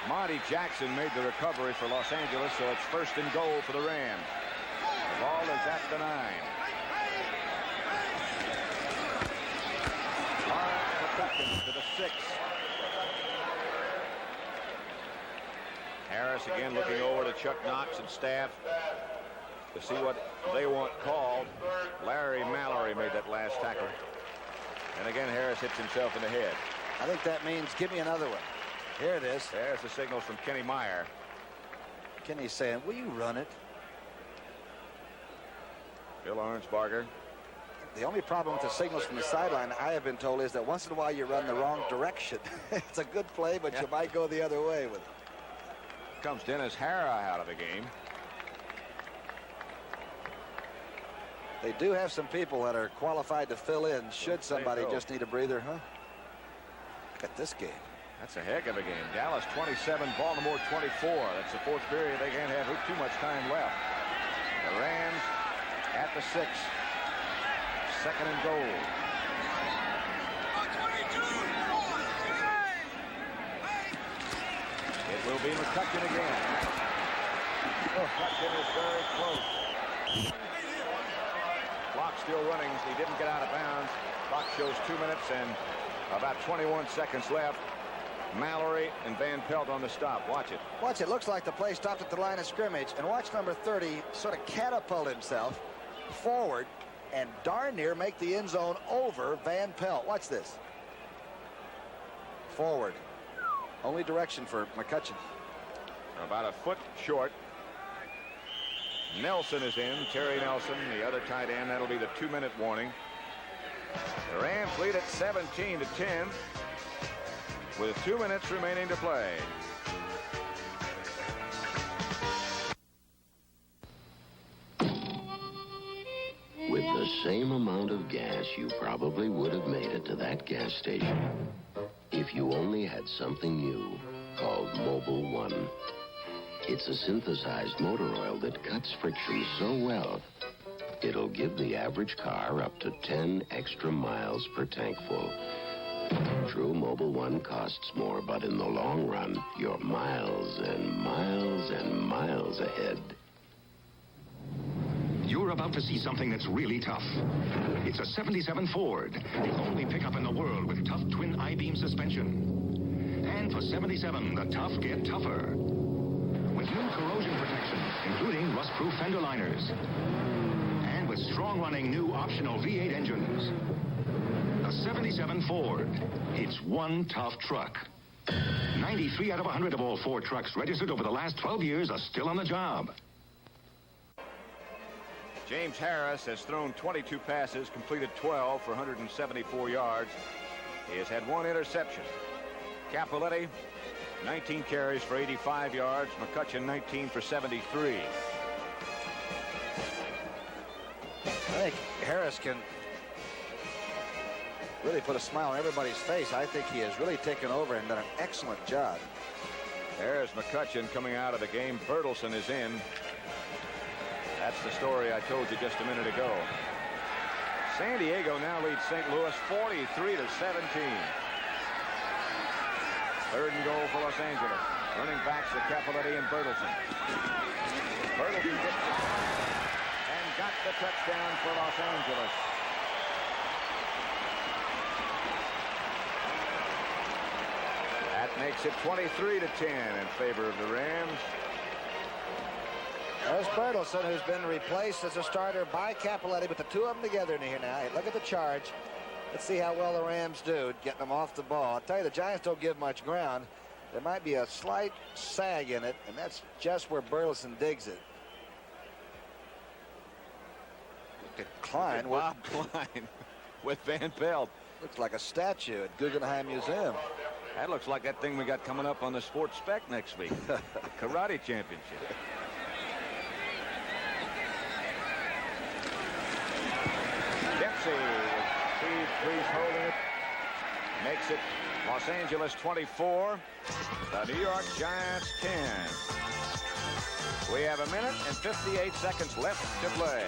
Monty Jackson made the recovery for Los Angeles, so it's first and goal for the Rams. The ball is at the 9. Lawrence McCutcheon to the 6. Harris again looking over to Chuck Knox and staff to see what they want called. Larry Mallory made that last tackle. And again, Harris hits himself in the head. I think that means give me another one. Here it is. There's the signals from Kenny Meyer. Kenny's saying, will you run it? Bill Arnsberger. The only problem with the signals from the sideline, I have been told, is that once in a while you run the wrong direction. It's a good play, but you might go the other way with it. Comes Dennis Hara out of the game. They do have some people that are qualified to fill in should somebody just need a breather, huh? Look at this game. That's a heck of a game. Dallas 27, Baltimore 24. That's the fourth period. They can't have too much time left. The Rams at the 6. Second and goal. It will be McCutcheon again. McCutcheon is very close. Clock still running. He didn't get out of bounds. Clock shows 2 minutes and about 21 seconds left. Mallory and Van Pelt on the stop. Watch it. Watch it. Looks like the play stopped at the line of scrimmage. And watch number 30 sort of catapult himself forward and darn near make the end zone over Van Pelt. Watch this. Forward. Only direction for McCutcheon. About a foot short. Nelson is in. Terry Nelson, the other tight end. That'll be the 2-minute warning. The Rams lead at 17-10 with 2 minutes remaining to play. With the same amount of gas, you probably would have made it to that gas station if you only had something new called Mobil 1. It's a synthesized motor oil that cuts friction so well, it'll give the average car up to 10 extra miles per tank full. True, Mobil 1 costs more, but in the long run, you're miles and miles and miles ahead. You're about to see something that's really tough. It's a 77 Ford, the only pickup in the world with tough twin I-beam suspension. And for 77, the tough get tougher. With new corrosion protection, including rust-proof fender liners. And with strong-running new optional V8 engines. A 77 Ford. It's one tough truck. 93 out of 100 of all Ford trucks registered over the last 12 years are still on the job. James Harris has thrown 22 passes, completed 12 for 174 yards. He has had 1 interception. Capoletti, 19 carries for 85 yards. McCutcheon, 19 for 73. I think Harris can really put a smile on everybody's face. I think he has really taken over and done an excellent job. There's McCutcheon coming out of the game. Bertelsen is in. That's the story I told you just a minute ago. San Diego now leads St. Louis 43-17. Third and goal for Los Angeles. Running backs to Capoletti and Bertelsen. Bertelsen gets the and got the touchdown for Los Angeles. That makes it 23-10 in favor of the Rams. There's Bertelsen, who's been replaced as a starter by Capoletti, but the two of them together in here now. Hey, look at the charge. Let's see how well the Rams do getting them off the ball. I'll tell you, the Giants don't give much ground. There might be a slight sag in it, and that's just where Bertelsen digs it. Look at Klein. Bob Klein with Van Pelt. Looks like a statue at Guggenheim Museum. That looks like that thing we got coming up on the Sports Spec next week. The Karate Championship. Dempsey with Steve Freeze holding it. Makes it Los Angeles 24. The New York Giants 10. We have 1 minute and 58 seconds left to play.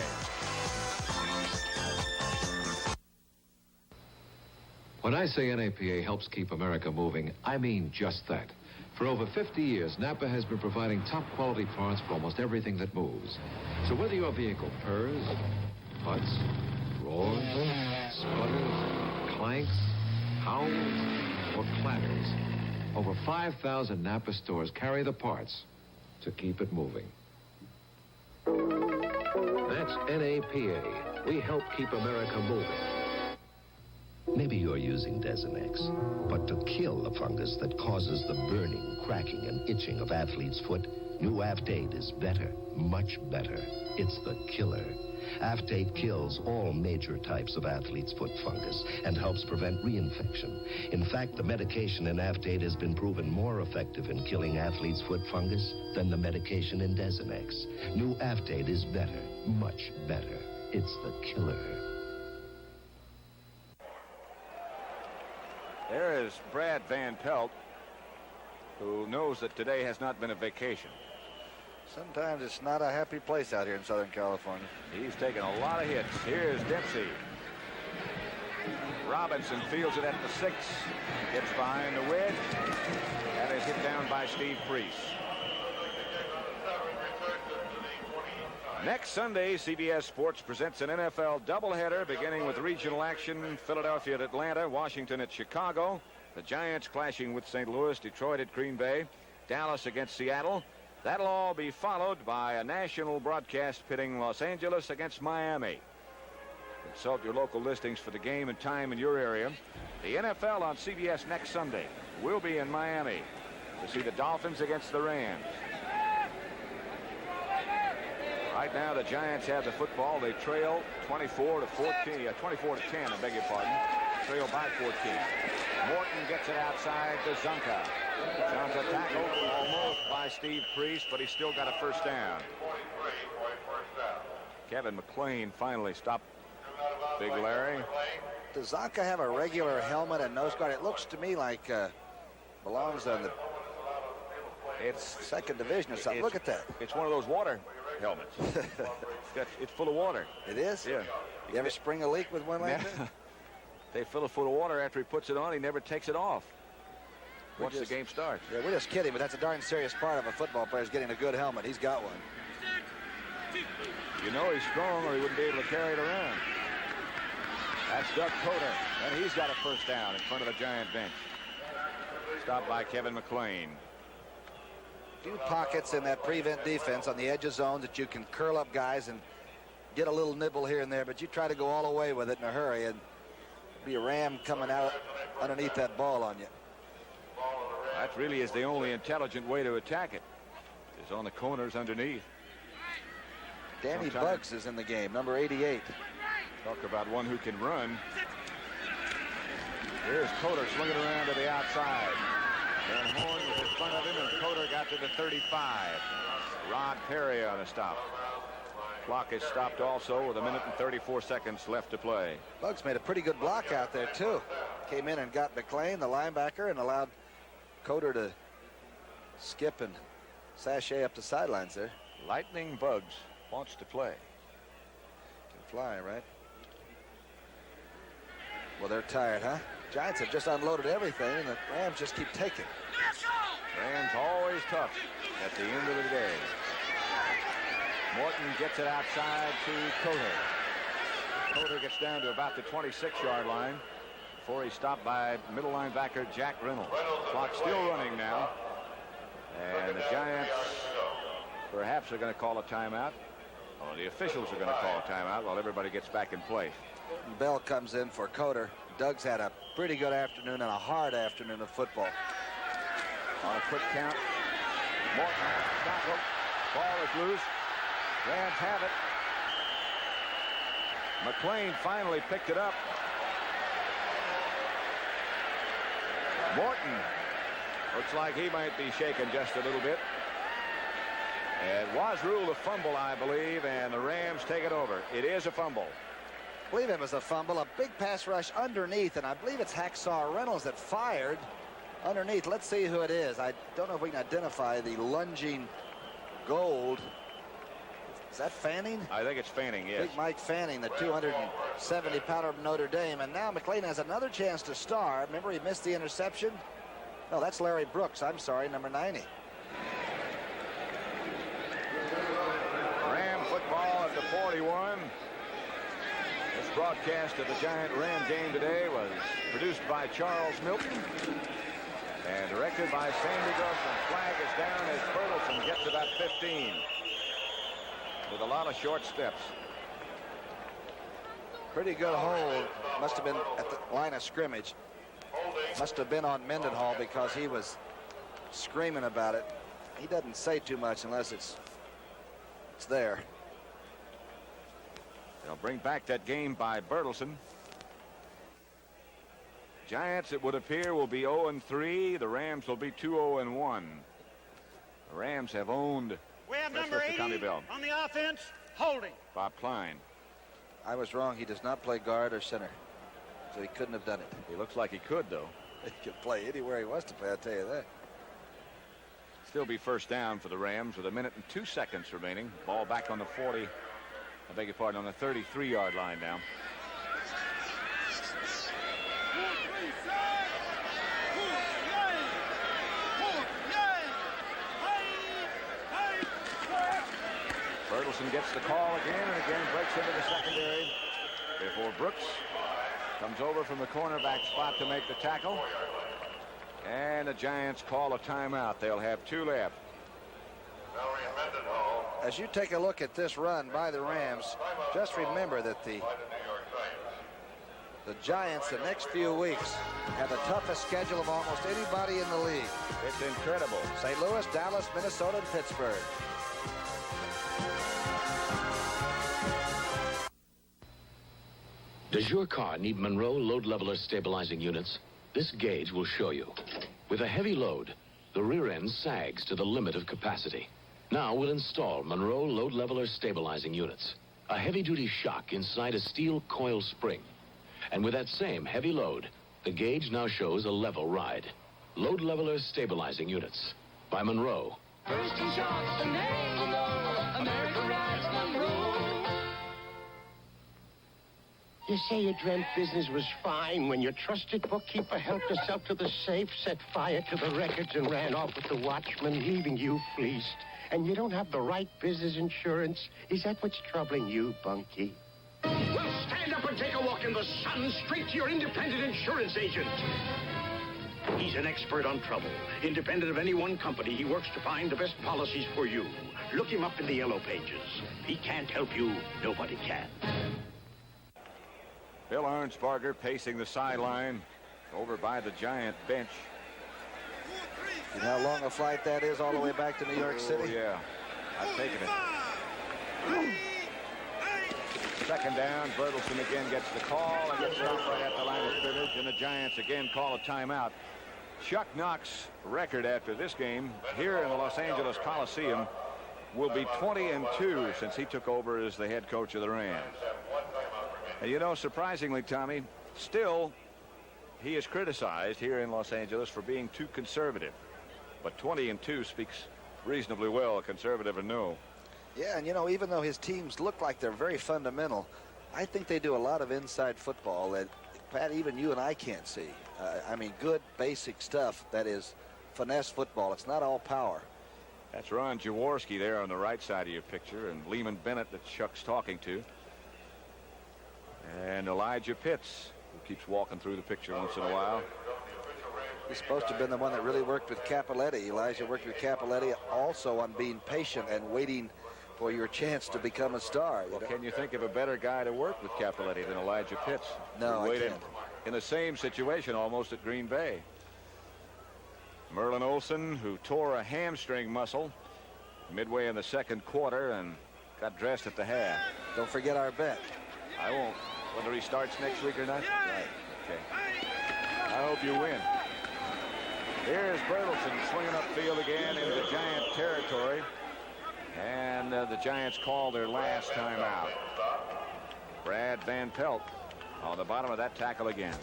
When I say NAPA helps keep America moving, I mean just that. For over 50 years, Napa has been providing top-quality parts for almost everything that moves. So whether your vehicle purrs, butts, roars, sputters, clanks, howls, or clatters, over 5,000 Napa stores carry the parts to keep it moving. That's NAPA. We help keep America moving. Maybe you're using Desenex, but to kill the fungus that causes the burning, cracking, and itching of athlete's foot, new Aftate is better, much better. It's the killer. Aftate kills all major types of athlete's foot fungus and helps prevent reinfection. In fact, the medication in Aftate has been proven more effective in killing athlete's foot fungus than the medication in Desenex. New Aftate is better, much better. It's the killer. There is Brad Van Pelt, who knows that today has not been a vacation. Sometimes it's not a happy place out here in Southern California. He's taken a lot of hits. Here's Dempsey. Robinson fields it at the 6. Gets behind the wedge. That is hit down by Steve Priest. Next Sunday, CBS Sports presents an NFL doubleheader beginning with regional action. Philadelphia at Atlanta, Washington at Chicago. The Giants clashing with St. Louis, Detroit at Green Bay, Dallas against Seattle. That'll all be followed by a national broadcast pitting Los Angeles against Miami. Consult your local listings for the game and time in your area. The NFL on CBS next Sunday. We'll be in Miami to see the Dolphins against the Rams. Right now, the Giants have the football. They trail 24 to 10, I beg your pardon. Trail by 14. Morton gets it outside to Zunka. Zunka tackled almost by Steve Priest, but he's still got a first down. Kevin McClain finally stopped Big Larry. Does Zonka have a regular helmet and nose guard? It looks to me like belongs on the second division or something. Look at that. It's one of those water helmets. It's full of water. It is? Yeah. You ever spring a leak with one like that? They fill it full of water after he puts it on. He never takes it off once the game starts. Yeah, we're just kidding, but that's a darn serious part of a football player is getting a good helmet. He's got one. You know he's strong or he wouldn't be able to carry it around. That's Doug Coder, and he's got a first down in front of the Giant bench. Stopped by Kevin McClain. Few pockets in that prevent defense on the edge of zone that you can curl up guys and get a little nibble here and there, but you try to go all the way with it in a hurry and be a ram coming out underneath that ball on you. That really is the only intelligent way to attack it, is on the corners underneath. Danny Bugs is in the game, number 88. Talk about one who can run. Here's Coder swinging around to the outside. Van Horn was in front of him, and Coder got to the 35. Rod Perry on a stop. Clock is stopped also with 1 minute and 34 seconds left to play. Bugs made a pretty good block out there, too. Came in and got McClain, the linebacker, and allowed Coder to skip and sashay up the sidelines there. Lightning Bugs wants to play. Can fly, right? Well, they're tired, huh? Giants have just unloaded everything, and the Rams just keep taking. Rams always tough at the end of the day. Morton gets it outside to Coder. Coder gets down to about the 26-yard line before he's stopped by middle linebacker Jack Reynolds. Clock still running now. And the Giants perhaps are going to call a timeout. Or the officials are going to call a timeout while everybody gets back in place. Bell comes in for Coder. Doug's had a pretty good afternoon and a hard afternoon of football. On a quick count, Morton tackled. Ball is loose. Rams have it. McClain finally picked it up. Morton looks like he might be shaken just a little bit. It was ruled a fumble, I believe, and the Rams take it over. It is a fumble. I believe it was a fumble, a big pass rush underneath, and I believe it's Hacksaw Reynolds that fired underneath. Let's see who it is. I don't know if we can identify the lunging gold. Is that Fanning? I think it's Fanning, yes. Big Mike Fanning, the 270-pounder of Notre Dame. And now McClain has another chance to star. Remember, he missed the interception? No, that's Larry Brooks. I'm sorry, number 90. Ram football at the 41. This broadcast of the Giant Ram game today was produced by Charles Milton and directed by Sandy Grossman. Flag is down as Bertelsen gets about 15 with a lot of short steps. Pretty good hold. Must have been at the line of scrimmage. Must have been on Mendenhall because he was screaming about it. He doesn't say too much unless it's there. They'll bring back that game by Bertelsen. Giants, it would appear, will be 0-3. The Rams will be 2-0-1. The Rams have owned. We have number 80 on the offense, holding. Bob Klein. I was wrong. He does not play guard or center, so he couldn't have done it. He looks like he could, though. He could play anywhere he wants to play, I'll tell you that. Still be first down for the Rams with 1 minute and 2 seconds remaining. Ball back on the 40. I beg your pardon, on the 33-yard line now. Bertelsen gets the call again and again breaks into the secondary before Brooks comes over from the cornerback spot to make the tackle. And the Giants call a timeout. They'll have 2 left. As you take a look at this run by the Rams, just remember that the Giants the next few weeks have the toughest schedule of almost anybody in the league. It's incredible. St. Louis, Dallas, Minnesota, and Pittsburgh. Does your car need Monroe load leveler stabilizing units? This gauge will show you. With a heavy load, the rear end sags to the limit of capacity. Now we'll install Monroe load leveler stabilizing units. A heavy-duty shock inside a steel coil spring. And with that same heavy load, the gauge now shows a level ride. Load leveler stabilizing units by Monroe. First in shock, the name will know. America rides Monroe. You say you dreamt business was fine when your trusted bookkeeper helped herself to the safe, set fire to the records, and ran off with the watchman, leaving you fleeced. And you don't have the right business insurance. Is that what's troubling you, Bunky? Well, stand up and take a walk in the sun straight to your independent insurance agent. He's an expert on trouble. Independent of any one company, he works to find the best policies for you. Look him up in the yellow pages. If he can't help you, nobody can. Bill Arnsparger pacing the sideline over by the Giant bench. You know how long a flight that is all the way back to New York City? Yeah, I've taken it. Second down, Bertelsen again gets the call and gets stopped right at the line of scrimmage, and the Giants again call a timeout. Chuck Knox's record after this game here in the Los Angeles Coliseum will be 20-2 since he took over as the head coach of the Rams. And you know, surprisingly, Tommy, still he is criticized here in Los Angeles for being too conservative. But 20-2 speaks reasonably well, conservative or no. Yeah, and you know, even though his teams look like they're very fundamental, I think they do a lot of inside football that, Pat, even you and I can't see. I mean, good basic stuff that is finesse football. It's not all power. That's Ron Jaworski there on the right side of your picture, and Lehman Bennett that Chuck's talking to. And Elijah Pitts, who keeps walking through the picture once in a while. He's supposed to have been the one that really worked with Capoletti. Elijah worked with Capoletti also on being patient and waiting for your chance to become a star. Well, can you think of a better guy to work with Capoletti than Elijah Pitts? No, I can't. In the same situation almost at Green Bay. Merlin Olsen, who tore a hamstring muscle midway in the second quarter and got dressed at the half. Don't forget our bet. I won't. Whether he starts next week or not? Right. Okay. I hope you win. Here's Bertelsen swinging upfield again into the Giant territory. And the Giants call their last timeout. Brad Van Pelt on the bottom of that tackle again.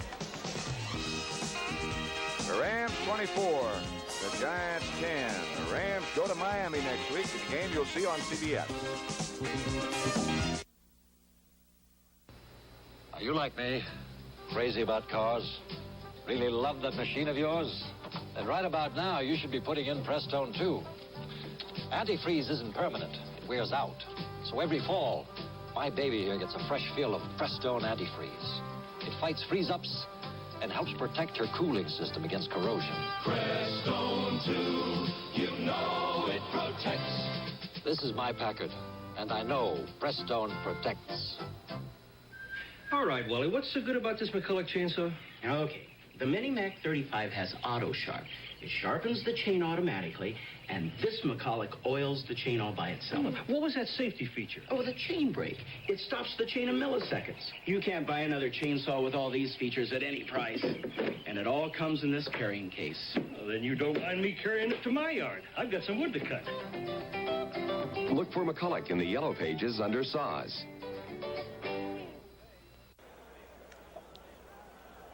The Rams 24, the Giants 10. The Rams go to Miami next week, a game you'll see on CBS. Are you like me? Crazy about cars? Really love that machine of yours? Then right about now, you should be putting in Prestone too. Antifreeze isn't permanent. It wears out. So every fall, my baby here gets a fresh feel of Prestone antifreeze. It fights freeze-ups and helps protect her cooling system against corrosion. Prestone 2, you know it protects. This is my Packard, and I know Prestone protects. All right, Wally, what's so good about this McCulloch chainsaw? Okay, the Mini-Mac 35 has Auto Sharp. It sharpens the chain automatically, and this McCulloch oils the chain all by itself. What was that safety feature? Oh, the chain brake. It stops the chain in milliseconds. You can't buy another chainsaw with all these features at any price. And it all comes in this carrying case. Well, then you don't mind me carrying it to my yard. I've got some wood to cut. Look for McCulloch in the yellow pages under saws.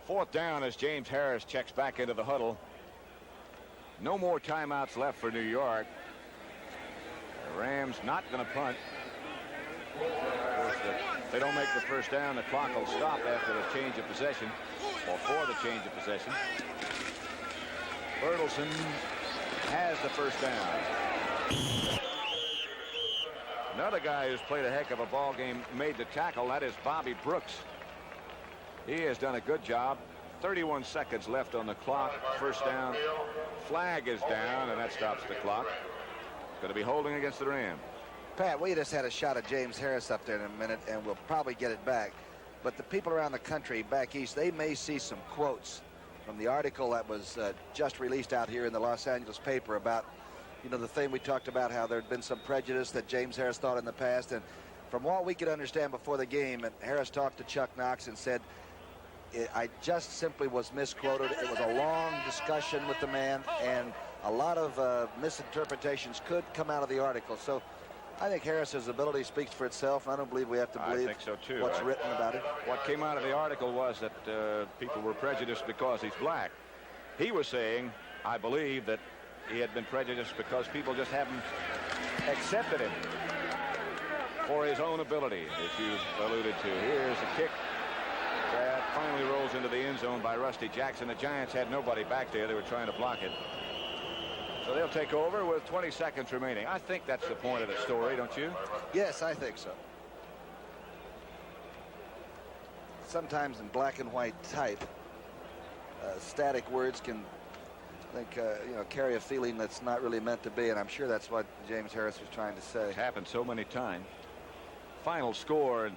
Fourth down as James Harris checks back into the huddle. No more timeouts left for New York. The Rams not going to punt. Of course, if they don't make the first down, the clock will stop after the change of possession, or for the change of possession. Bertelsen has the first down. Another guy who's played a heck of a ball game made the tackle. That is Bobby Brooks. He has done a good job. 31 seconds left on the clock. First down. Flag is down, and that stops the clock. Going to be holding against the Rams. Pat, we just had a shot of James Harris up there in a minute, and we'll probably get it back. But the people around the country back east, they may see some quotes from the article that was just released out here in the Los Angeles paper about, you know, the thing we talked about, how there had been some prejudice that James Harris thought in the past. And from what we could understand before the game, and Harris talked to Chuck Knox and said, I just simply was misquoted. It was a long discussion with the man, and a lot of misinterpretations could come out of the article. So I think Harris's ability speaks for itself. I don't believe we have to believe what's written about it. What came out of the article was that people were prejudiced because he's black. He was saying, I believe, that he had been prejudiced because people just haven't accepted him for his own ability, as you alluded to. Here's a kick that finally rolls into the end zone by Rusty Jackson. The Giants had nobody back there. They were trying to block it. So they'll take over with 20 seconds remaining. I think that's the point of the story, don't you? Yes, I think so. Sometimes in black and white type, static words can, I think, carry a feeling that's not really meant to be, and I'm sure that's what James Harris was trying to say. It's happened so many times. Final score, in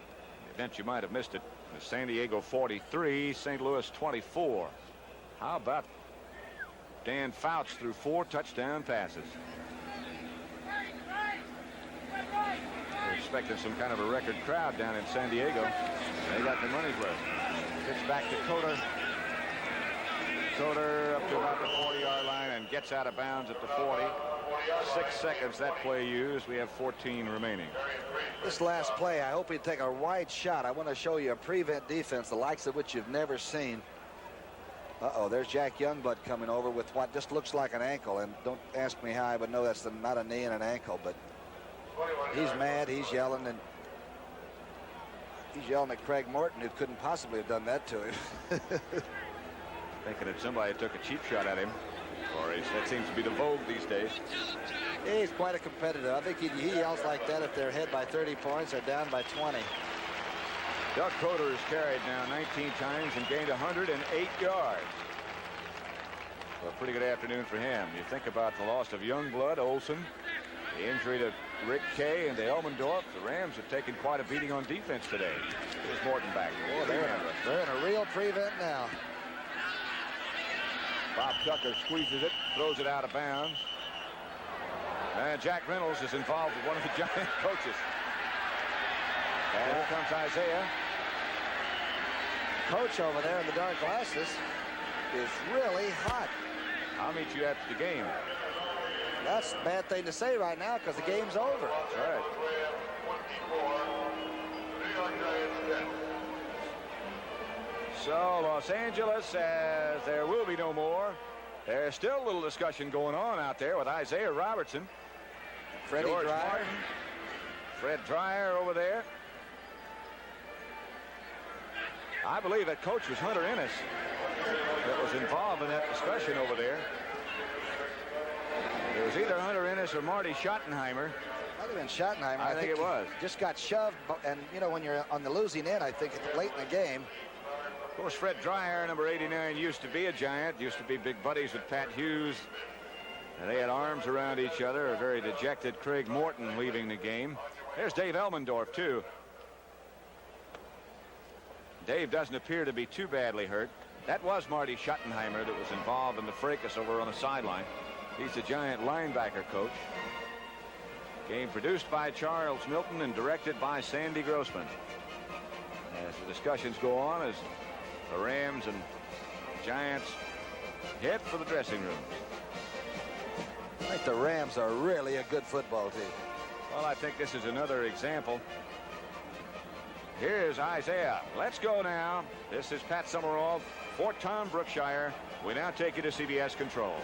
the event you might have missed it, was San Diego 43, St. Louis 24. How about Dan Fouts threw 4 touchdown passes? We're expecting some kind of a record crowd down in San Diego. They got their money's worth. Pitch back to Coder. Coder up to about the 40-yard line and gets out of bounds at the 40. 6 seconds that play used. We have 14 remaining. This last play, I hope he'd take a wide shot. I want to show you a prevent defense, the likes of which you've never seen. Uh-oh, there's Jack Youngblood coming over with what just looks like an ankle. And don't ask me how I would know that's not a knee and an ankle, but he's mad, he's yelling, and he's yelling at Craig Morton, who couldn't possibly have done that to him. Thinking that somebody took a cheap shot at him. Or that seems to be the vogue these days. He's quite a competitor. I think he yells like that if they're ahead by 30 points or down by 20. Doug Coder has carried now 19 times and gained 108 yards. Well, a pretty good afternoon for him. You think about the loss of Youngblood, Olsen, the injury to Rick Kay and to Elmendorf. The Rams have taken quite a beating on defense today. Here's Morton back. Oh, they're in a real prevent now. Bob Tucker squeezes it, throws it out of bounds. And Jack Reynolds is involved with one of the Giant coaches. And here comes Isaiah. Coach over there in the dark glasses is really hot. I'll meet you after the game. That's a bad thing to say right now because the game's over. That's right. So Los Angeles says there will be no more. There's still a little discussion going on out there with Isaiah Robertson. Freddie George Dreyer. Martin, Fred Dreyer over there. I believe that coach was Hunter Ennis that was involved in that discussion over there. It was either Hunter Ennis or Marty Schottenheimer. Might have been Schottenheimer. I think it was. Just got shoved, and you know when you're on the losing end, I think late in the game. Of course, Fred Dreyer, number 89, used to be a Giant, used to be big buddies with Pat Hughes. And they had arms around each other. A very dejected Craig Morton leaving the game. There's Dave Elmendorf, too. Dave doesn't appear to be too badly hurt. That was Marty Schottenheimer that was involved in the fracas over on the sideline. He's the Giant linebacker coach. Game produced by Charles Milton and directed by Sandy Grossman. As the discussions go on, as the Rams and Giants head for the dressing room. I think the Rams are really a good football team. Well, I think this is another example. Here's Isaiah. Let's go now. This is Pat Summerall for Tom Brookshire. We now take you to CBS Control.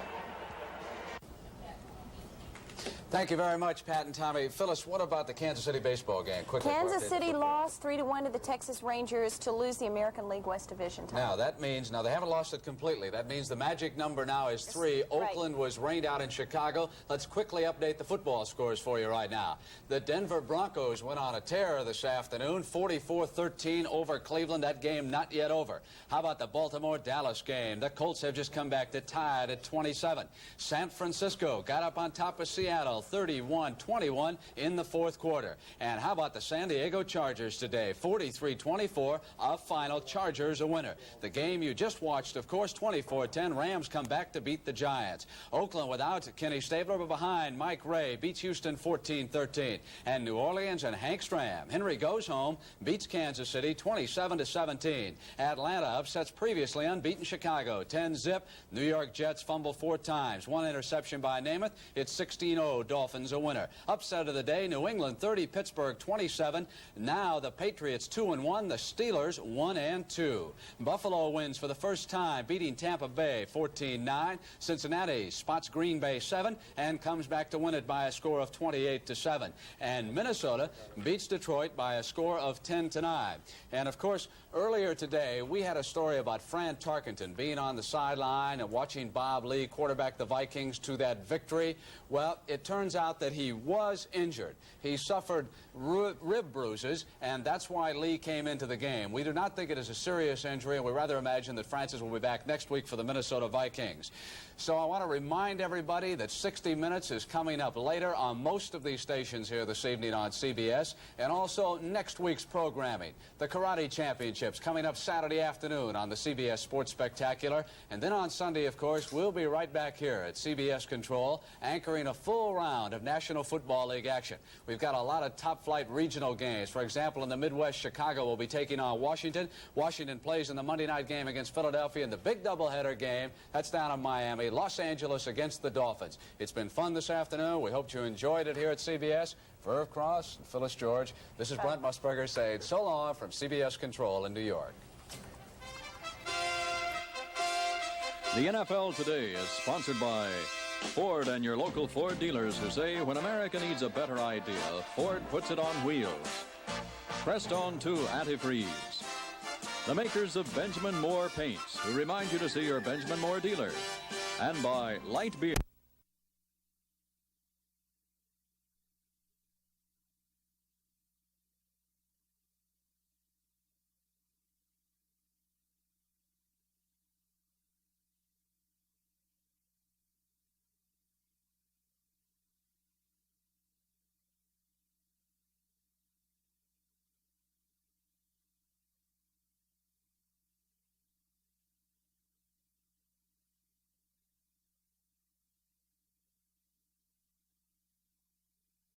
Thank you very much, Pat and Tommy. Phyllis, what about the Kansas City baseball game? Quickly. Kansas City lost 3-1 to the Texas Rangers to lose the American League West Division title. Now, that means, they haven't lost it completely. That means the magic number now is 3. Oakland was rained out in Chicago. Let's quickly update the football scores for you right now. The Denver Broncos went on a tear this afternoon, 44-13 over Cleveland. That game not yet over. How about the Baltimore-Dallas game? The Colts have just come back to tie it at 27. San Francisco got up on top of Seattle, 31-21 in the fourth quarter. And how about the San Diego Chargers today? 43-24, a final. Chargers a winner. The game you just watched, of course, 24-10. Rams come back to beat the Giants. Oakland without Kenny Stabler, but behind Mike Ray beats Houston 14-13. And New Orleans and Hank Stram. Henry goes home, beats Kansas City 27-17. Atlanta upsets previously unbeaten Chicago 10-0. New York Jets fumble 4 times. 1 interception by Namath. It's 16-0. Dolphins a winner. Upset of the day, New England 30, Pittsburgh 27. Now the Patriots 2-1, the Steelers 1-2. Buffalo wins for the first time, beating Tampa Bay 14-9. Cincinnati spots Green Bay 7 and comes back to win it by a score of 28-7. And Minnesota beats Detroit by a score of 10-9. And of course, earlier today we had a story about Fran Tarkenton being on the sideline and watching Bob Lee quarterback the Vikings to that victory. Well, it turns out that he was injured. He suffered rib bruises, and that's why Lee came into the game. We do not think it is a serious injury, and we rather imagine that Francis will be back next week for the Minnesota Vikings. So I want to remind everybody that 60 Minutes is coming up later on most of these stations here this evening on CBS, and also next week's programming. The Karate Championships coming up Saturday afternoon on the CBS Sports Spectacular, and then on Sunday, of course, we'll be right back here at CBS Control, anchoring a full round of National Football League action. We've got a lot of top-flight regional games. For example, in the Midwest, Chicago will be taking on Washington. Washington plays in the Monday night game against Philadelphia, and the big doubleheader game, that's down in Miami. Los Angeles against the Dolphins. It's been fun this afternoon. We hope you enjoyed it here at CBS. For Irv Cross and Phyllis George, this is Brent Musburger saying so long from CBS Control in New York. The NFL Today is sponsored by Ford and your local Ford dealers who say when America needs a better idea, Ford puts it on wheels. Prestone 2 Antifreeze. The makers of Benjamin Moore Paints, who remind you to see your Benjamin Moore dealer. And by Light Beer.